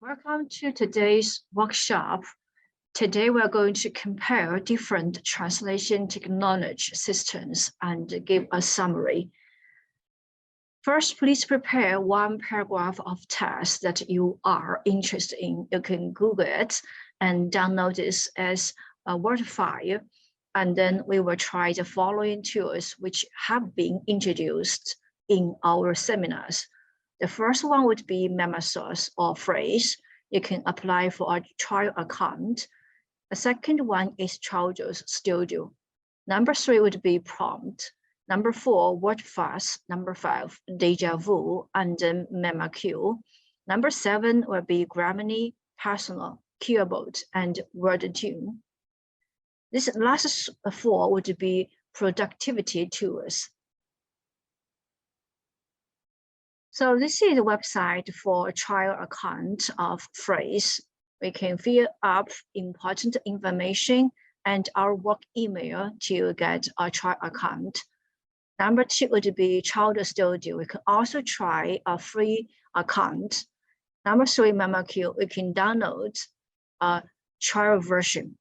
Welcome to today's workshop. Today we're going to compare different translation technology systems and give a summary. First, please prepare one paragraph of text that you are interested in. You can Google it and download this as a Word file. And then we will try the following tools which have been introduced in our seminars. The first one would be memo source or phrase. You can apply for a trial account. The second one is Trousers Studio. Number 3 would be prompt. Number 4, word fast. Number 5, deja vu, and then MemaQ. Number 7 will be Grammarly, personal, Cureboat, and WordTune. This last 4 would be productivity tools. So this is the website for a trial account of phrase. We can fill up important information and our work email to get a trial account. Number 2 would be Child Studio. We can also try a free account. Number 3, MemaQ. We can download a trial version.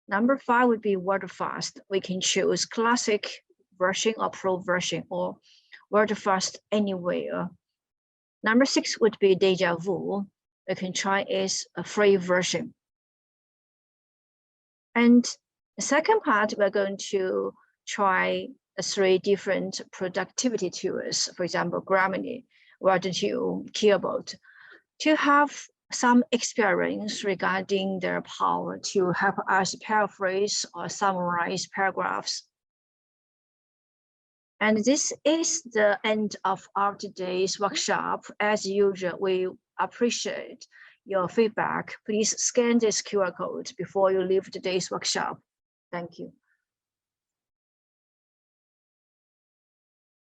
Number 5 would be WordFast. We can choose classic version or pro version or WordFast anywhere. Number 6 would be deja vu. We can try is a free version. And the second part, we're going to try 3 different productivity tools, for example, Grammarly, WordTune, Cureboat, to have some experience regarding their power to help us paraphrase or summarize paragraphs. And this is the end of our today's workshop. As usual, we appreciate your feedback. Please scan this QR code before you leave today's workshop. Thank you.